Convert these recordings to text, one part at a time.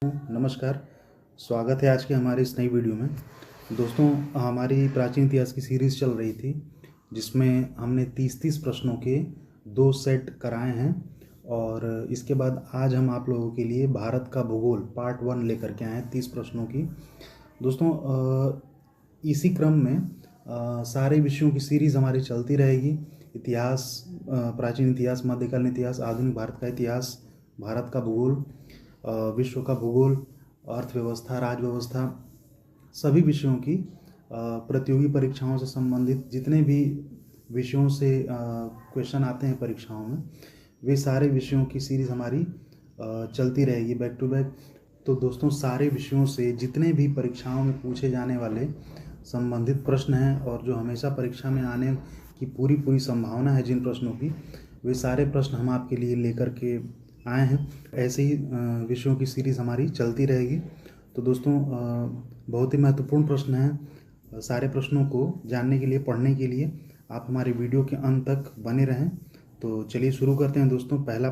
नमस्कार। स्वागत है आज के हमारी इस नई वीडियो में। दोस्तों, हमारी प्राचीन इतिहास की सीरीज़ चल रही थी जिसमें हमने 30 प्रश्नों के 2 सेट कराए हैं और इसके बाद आज हम आप लोगों के लिए भारत का भूगोल पार्ट 1 लेकर के आए हैं 30 प्रश्नों की। दोस्तों, इसी क्रम में सारे विषयों की सीरीज़ हमारी चलती रहेगी। इतिहास, प्राचीन इतिहास, मध्यकालीन इतिहास, आधुनिक भारत का इतिहास, भारत का भूगोल, विश्व का भूगोल, अर्थव्यवस्था, राजव्यवस्था, सभी विषयों की प्रतियोगी परीक्षाओं से संबंधित जितने भी विषयों से क्वेश्चन आते हैं परीक्षाओं में, वे सारे विषयों की सीरीज़ हमारी चलती रहेगी बैक टू बैक। तो दोस्तों, सारे विषयों से जितने भी परीक्षाओं में पूछे जाने वाले संबंधित प्रश्न हैं और जो हमेशा परीक्षा में आने की पूरी संभावना है जिन प्रश्नों की, वे सारे प्रश्न हम आपके लिए लेकर के आए हैं। ऐसे ही विषयों की सीरीज़ हमारी चलती रहेगी। तो दोस्तों, बहुत ही महत्वपूर्ण प्रश्न हैं। सारे प्रश्नों को जानने के लिए, पढ़ने के लिए आप हमारे वीडियो के अंत तक बने रहें। तो चलिए शुरू करते हैं दोस्तों। पहला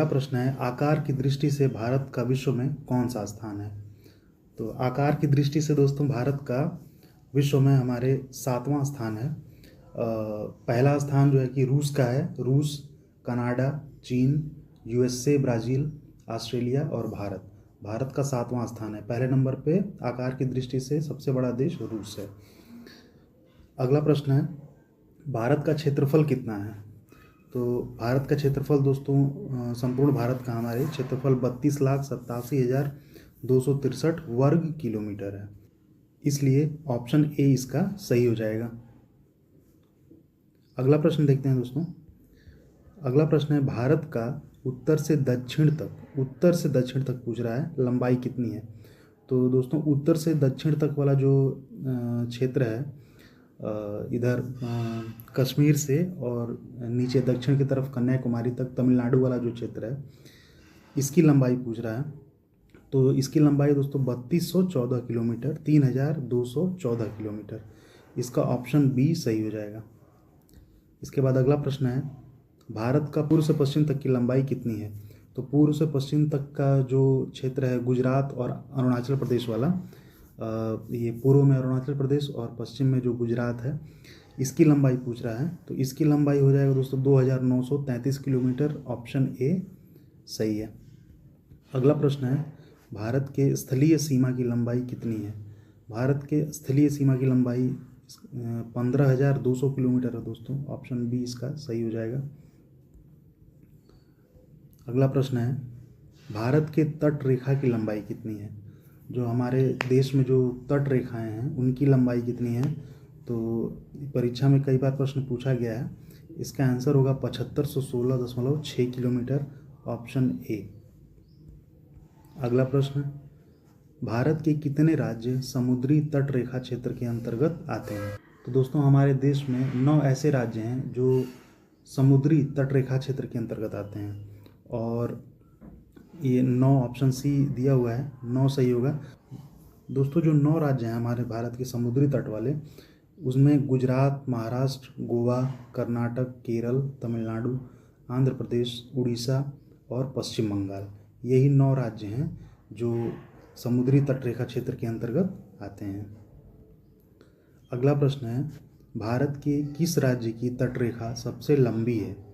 प्रश्न है, आकार की दृष्टि से भारत का विश्व में कौन सा स्थान है? तो आकार की दृष्टि से दोस्तों भारत का विश्व में हमारे 7वां स्थान है। पहला स्थान जो है कि रूस का है। रूस, कनाडा, चीन, यूएसए, ब्राज़ील, ऑस्ट्रेलिया और भारत का 7वां स्थान है। पहले नंबर पे आकार की दृष्टि से सबसे बड़ा देश रूस है। अगला प्रश्न है, भारत का क्षेत्रफल कितना है? तो भारत का क्षेत्रफल दोस्तों, संपूर्ण भारत का हमारे क्षेत्रफल 32,87,263 वर्ग किलोमीटर है। इसलिए ऑप्शन ए इसका सही हो जाएगा। अगला प्रश्न देखते हैं दोस्तों। अगला प्रश्न है, भारत का उत्तर से दक्षिण तक पूछ रहा है, लंबाई कितनी है? तो दोस्तों, उत्तर से दक्षिण तक वाला जो क्षेत्र है, इधर कश्मीर से और नीचे दक्षिण की तरफ कन्याकुमारी तक तमिलनाडु वाला जो क्षेत्र है, इसकी लंबाई पूछ रहा है। तो इसकी लंबाई दोस्तों 3214 किलोमीटर, 3214 किलोमीटर। इसका ऑप्शन बी सही हो जाएगा। इसके बाद अगला प्रश्न है, भारत का पूर्व से पश्चिम तक की लंबाई कितनी है? तो पूर्व से पश्चिम तक का जो क्षेत्र है, गुजरात और अरुणाचल प्रदेश वाला, ये पूर्व में अरुणाचल प्रदेश और पश्चिम में जो गुजरात है, इसकी लंबाई पूछ रहा है। तो इसकी लंबाई हो जाएगा दोस्तों 2933 किलोमीटर। ऑप्शन ए सही है। अगला प्रश्न है, भारत के स्थलीय सीमा की लंबाई कितनी है? भारत के स्थलीय सीमा की लंबाई 15,200 किलोमीटर है दोस्तों। ऑप्शन बी इसका सही हो जाएगा। अगला प्रश्न है, भारत के तट रेखा की लंबाई कितनी है? जो हमारे देश में जो तट रेखाएं हैं उनकी लंबाई कितनी है? तो परीक्षा में कई बार प्रश्न पूछा गया है। इसका आंसर होगा 7516.6 किलोमीटर। Option A. अगला प्रश्न, भारत के कितने राज्य समुद्री तट रेखा क्षेत्र के अंतर्गत आते हैं? तो दोस्तों, हमारे देश में 9 ऐसे राज्य हैं जो समुद्री तट रेखा क्षेत्र के अंतर्गत आते हैं और ये 9, ऑप्शन सी दिया हुआ है, 9 सही होगा। दोस्तों, जो 9 राज्य हैं हमारे भारत के समुद्री तट वाले, उसमें गुजरात, महाराष्ट्र, गोवा, कर्नाटक, केरल, तमिलनाडु, आंध्र प्रदेश, उड़ीसा और पश्चिम बंगाल, यही 9 राज्य हैं जो समुद्री तट रेखा क्षेत्र के अंतर्गत आते हैं। अगला प्रश्न है, भारत के किस राज्य की तट रेखा सबसे लंबी है?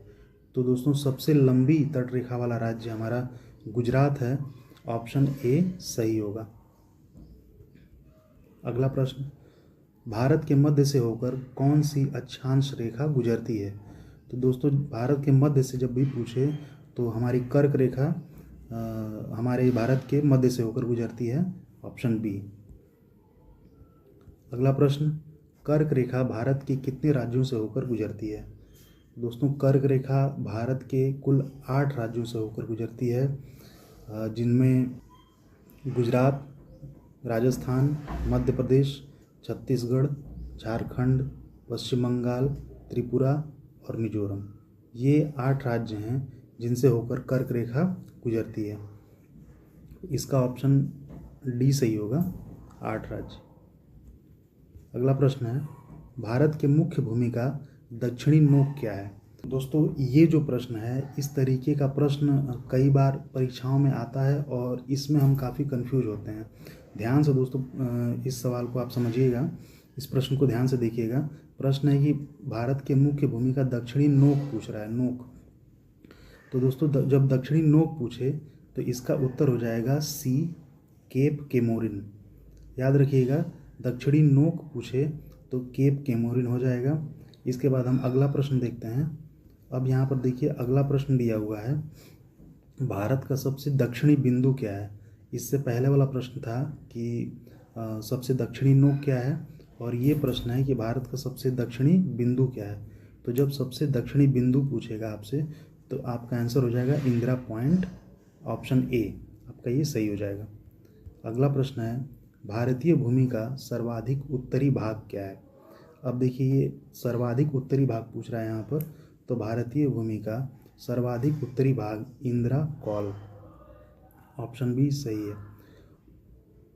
तो दोस्तों, सबसे लंबी तट रेखा वाला राज्य हमारा गुजरात है। ऑप्शन ए सही होगा। अगला प्रश्न, भारत के मध्य से होकर कौन सी अक्षांश रेखा गुजरती है? तो दोस्तों, भारत के मध्य से जब भी पूछे तो हमारी कर्क रेखा हमारे भारत के मध्य से होकर गुजरती है। Option B. अगला प्रश्न, कर्क रेखा भारत के कितने राज्यों से होकर गुजरती है? दोस्तों, कर्क रेखा भारत के कुल 8 राज्यों से होकर गुजरती है, जिनमें गुजरात, राजस्थान, मध्य प्रदेश, छत्तीसगढ़, झारखंड, पश्चिम बंगाल, त्रिपुरा और मिजोरम, ये 8 राज्य हैं जिनसे होकर कर्क रेखा गुजरती है। इसका ऑप्शन डी सही होगा, 8 राज्य। अगला प्रश्न है, भारत के मुख्य भूमि का दक्षिणी नोक क्या है? दोस्तों ये जो प्रश्न है, इस तरीके का प्रश्न कई बार परीक्षाओं में आता है और इसमें हम काफ़ी कंफ्यूज होते हैं। ध्यान से दोस्तों इस सवाल को आप समझिएगा, इस प्रश्न को ध्यान से देखिएगा। प्रश्न है कि भारत के मुख्य भूमि का दक्षिणी नोक पूछ रहा है, नोक। तो दोस्तों जब दक्षिणी नोक पूछे तो इसका उत्तर हो जाएगा सी, केप केमोरिन। याद रखिएगा, दक्षिणी नोक पूछे तो केप केमोरिन हो जाएगा। इसके बाद हम अगला प्रश्न देखते हैं। अब यहाँ पर देखिए अगला प्रश्न दिया हुआ है, भारत का सबसे दक्षिणी बिंदु क्या है। इससे पहले वाला प्रश्न था कि सबसे दक्षिणी नोक क्या है, और ये प्रश्न है कि भारत का सबसे दक्षिणी बिंदु क्या है। तो जब सबसे दक्षिणी बिंदु पूछेगा आपसे तो आपका आंसर हो जाएगा इंदिरा पॉइंट, ऑप्शन ए आपका ये सही हो जाएगा। अगला प्रश्न है, भारतीय भूमि का सर्वाधिक उत्तरी भाग क्या है। अब देखिए ये सर्वाधिक उत्तरी भाग पूछ रहा है यहाँ पर, तो भारतीय भूमि का सर्वाधिक उत्तरी भाग इंदिरा कॉल, ऑप्शन बी सही है।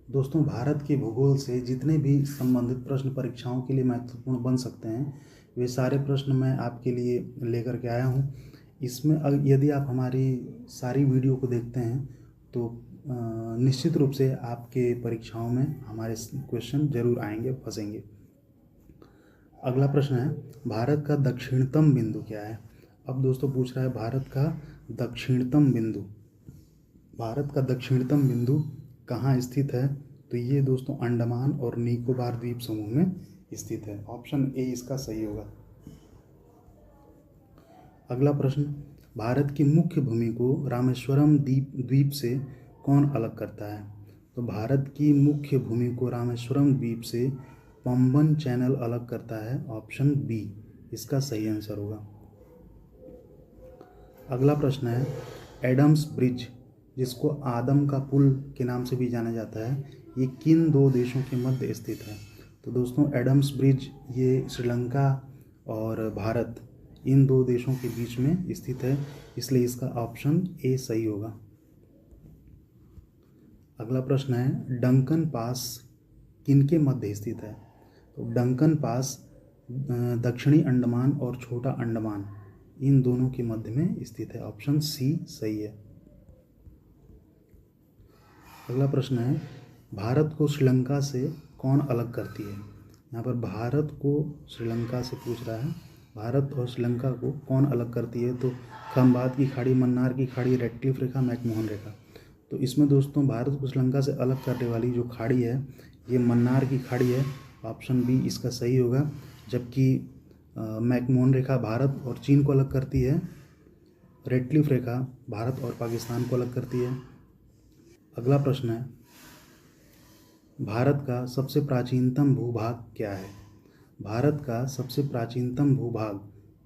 दोस्तों भारत के भूगोल से जितने भी संबंधित प्रश्न परीक्षाओं के लिए महत्वपूर्ण बन सकते हैं, वे सारे प्रश्न मैं आपके लिए लेकर के आया हूँ। इसमें यदि आप हमारी सारी वीडियो को देखते हैं तो निश्चित रूप से आपके परीक्षाओं में हमारे क्वेश्चन जरूर आएंगे, फंसेंगे। अगला प्रश्न है, भारत का दक्षिणतम बिंदु क्या है। अब दोस्तों पूछ रहा है भारत का दक्षिणतम बिंदु। भारत का दक्षिणतम बिंदु कहाँ स्थित है, तो ये दोस्तों अंडमान और निकोबार द्वीप समूह में स्थित है, ऑप्शन ए इसका सही होगा। अगला प्रश्न, भारत की मुख्य भूमि को रामेश्वरम द्वीप से कौन अलग करता है। तो भारत की मुख्य भूमि को रामेश्वरम द्वीप से पंबन चैनल अलग करता है, ऑप्शन बी इसका सही आंसर होगा। अगला प्रश्न है, एडम्स ब्रिज जिसको आदम का पुल के नाम से भी जाना जाता है, ये किन दो देशों के मध्य स्थित है। तो दोस्तों एडम्स ब्रिज ये श्रीलंका और भारत इन दो देशों के बीच में स्थित है, इसलिए इसका ऑप्शन ए सही होगा। अगला प्रश्न है, डंकन पास किनके मध्य स्थित है। तो डंकन पास दक्षिणी अंडमान और छोटा अंडमान इन दोनों के मध्य में स्थित है, ऑप्शन सी सही है। अगला प्रश्न है, भारत को श्रीलंका से कौन अलग करती है। यहाँ पर भारत को श्रीलंका से पूछ रहा है, भारत और श्रीलंका को कौन अलग करती है। तो खंबात की खाड़ी, मन्नार की खाड़ी, रेडक्लिफ रेखा, मैकमोहन रेखा। तो इसमें दोस्तों भारत को श्रीलंका से अलग करने वाली जो खाड़ी है ये मन्नार की खाड़ी है, ऑप्शन बी इसका सही होगा। जबकि मैकमोहन रेखा भारत और चीन को अलग करती है, रेडक्लिफ रेखा भारत और पाकिस्तान को अलग करती है। अगला प्रश्न है, भारत का सबसे प्राचीनतम भूभाग क्या है। भारत का सबसे प्राचीनतम भूभाग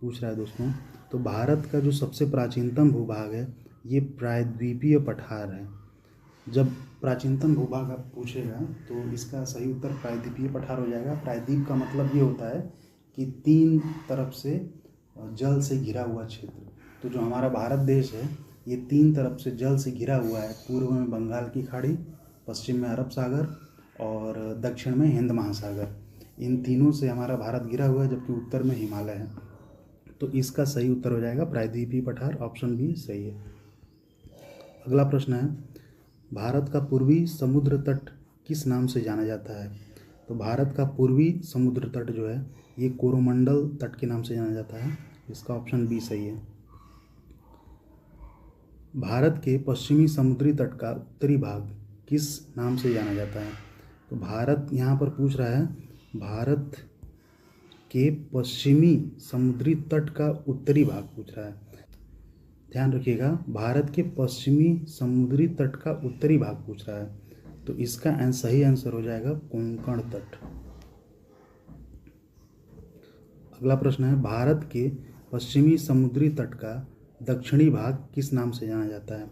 पूछ रहा है दोस्तों। तो भारत का जो सबसे प्राचीनतम भूभाग है ये प्रायद्वीपीय पठार है। जब प्राचीनतम भूभाग आप पूछेगा तो इसका सही उत्तर प्रायद्वीपीय पठार हो जाएगा। प्रायद्वीप का मतलब ये होता है कि तीन तरफ से जल से घिरा हुआ क्षेत्र। तो जो हमारा भारत देश है ये तीन तरफ से जल से घिरा हुआ है। पूर्व में बंगाल की खाड़ी, पश्चिम में अरब सागर और दक्षिण में हिंद महासागर, इन तीनों से हमारा भारत घिरा हुआ है, जबकि उत्तर में हिमालय है। तो इसका सही उत्तर हो जाएगा प्रायद्वीपीय पठार, ऑप्शन बी सही है। अगला प्रश्न है, भारत का पूर्वी समुद्र तट किस नाम से जाना जाता है। तो भारत का पूर्वी समुद्र तट जो है ये कोरोमंडल तट के नाम से जाना जाता है, इसका ऑप्शन बी सही है। भारत के पश्चिमी समुद्री तट का उत्तरी भाग किस नाम से जाना जाता है। तो भारत यहाँ पर पूछ रहा है भारत के पश्चिमी समुद्री तट का उत्तरी भाग पूछ रहा है। ध्यान रखिएगा, भारत के पश्चिमी समुद्री तट का उत्तरी भाग पूछ रहा है, तो इसका सही आंसर हो जाएगा कोंकण तट। अगला प्रश्न है, भारत के पश्चिमी समुद्री तट का दक्षिणी भाग किस नाम से जाना जाता है।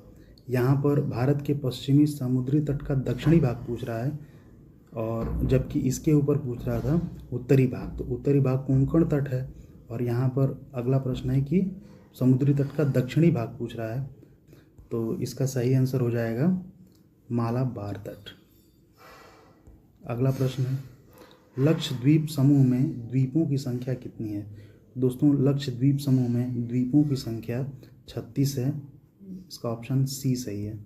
यहाँ पर भारत के पश्चिमी समुद्री तट का दक्षिणी भाग पूछ रहा है, और जबकि इसके ऊपर पूछ रहा था उत्तरी भाग। तो उत्तरी भाग कोंकण तट है, और यहाँ पर अगला प्रश्न है कि समुद्री तट का दक्षिणी भाग पूछ रहा है, तो इसका सही आंसर हो जाएगा मालाबार तट। अगला प्रश्न है, लक्षद्वीप समूह में द्वीपों की संख्या कितनी है। दोस्तों लक्षद्वीप समूह में द्वीपों की संख्या 36 है, इसका ऑप्शन सी सही है।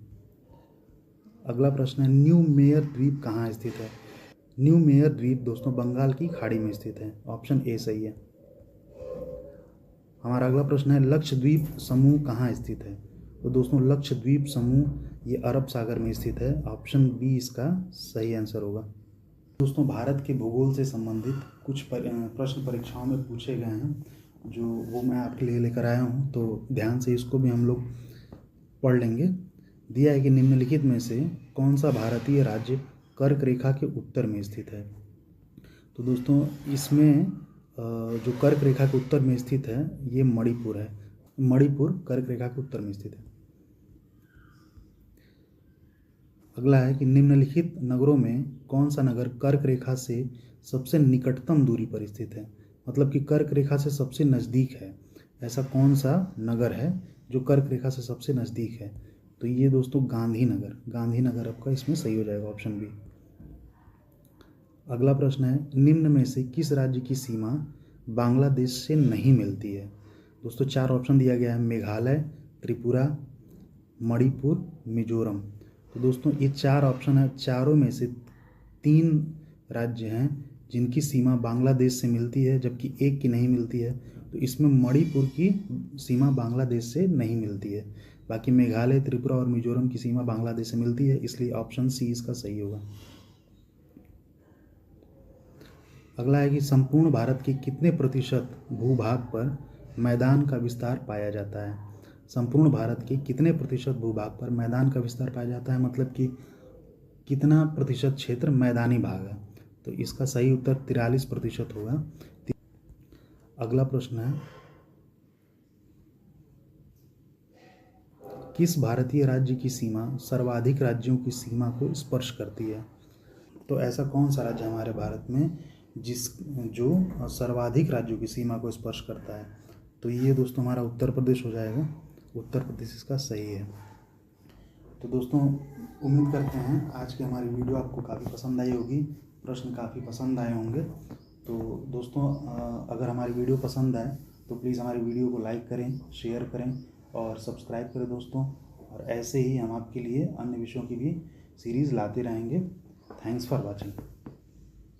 अगला प्रश्न है न्यू मेयर द्वीप कहाँ स्थित है? न्यू मेयर द्वीप दोस्तों बंगाल की खाड़ी में स्थित है, ऑप्शन ए सही है। हमारा अगला प्रश्न है लक्षद्वीप समूह कहाँ स्थित है? तो दोस्तों लक्षद्वीप समूह ये अरब सागर में स्थित है, ऑप्शन बी इसका सही आंसर होगा। दोस्तों भारत के भूगोल से संबंधित कुछ प्रश्न परीक्षाओं में पूछे गए हैं, जो वो मैं आपके लिए लेकर आया हूँ, तो ध्यान से इसको भी हम लोग पढ़ लेंगे। दिया है कि निम्नलिखित में से कौन सा भारतीय राज्य कर्क रेखा के उत्तर में स्थित है? तो दोस्तों इसमें जो कर्क रेखा के उत्तर में स्थित है ये मणिपुर है। मणिपुर कर्क रेखा के उत्तर में स्थित है। अगला है कि निम्नलिखित नगरों में कौन सा नगर कर्क रेखा से सबसे निकटतम दूरी पर स्थित है? मतलब कि कर्क रेखा से सबसे नज़दीक है, ऐसा कौन सा नगर है जो कर्क रेखा से सबसे नज़दीक है? तो ये दोस्तों गांधीनगर, गांधीनगर आपका इसमें सही हो जाएगा, ऑप्शन बी। अगला प्रश्न है निम्न में से किस राज्य की सीमा बांग्लादेश से नहीं मिलती है? दोस्तों 4 ऑप्शन दिया गया है, मेघालय, त्रिपुरा, मणिपुर, मिजोरम। तो दोस्तों ये 4 ऑप्शन है, चारों में से 3 राज्य हैं जिनकी सीमा बांग्लादेश से मिलती है, जबकि एक की नहीं मिलती है। तो इसमें मणिपुर की सीमा बांग्लादेश से नहीं मिलती है, बाकी मेघालय, त्रिपुरा और मिजोरम की सीमा बांग्लादेश से मिलती है, इसलिए ऑप्शन सी इसका सही होगा। अगला है कि संपूर्ण भारत के कितने प्रतिशत भूभाग पर मैदान का विस्तार पाया जाता है? संपूर्ण भारत के कितने प्रतिशत भूभाग पर मैदान का विस्तार पाया जाता है, मतलब कि कितना प्रतिशत क्षेत्र मैदानी भाग है? तो इसका सही उत्तर 43% होगा। अगला प्रश्न है किस भारतीय राज्य की सीमा सर्वाधिक राज्यों की सीमा को स्पर्श करती है? तो ऐसा कौन सा राज्य हमारे भारत में जो सर्वाधिक राज्यों की सीमा को स्पर्श करता है? तो ये दोस्तों हमारा उत्तर प्रदेश हो जाएगा, उत्तर प्रदेश इसका सही है। तो दोस्तों उम्मीद करते हैं आज की हमारी वीडियो आपको काफ़ी पसंद आई होगी, प्रश्न काफ़ी पसंद आए होंगे। तो दोस्तों अगर हमारी वीडियो पसंद आए तो प्लीज़ हमारी वीडियो को लाइक करें, शेयर करें और सब्सक्राइब करें दोस्तों। और ऐसे ही हम आपके लिए अन्य विषयों की भी सीरीज़ लाते रहेंगे। Thanks for watching.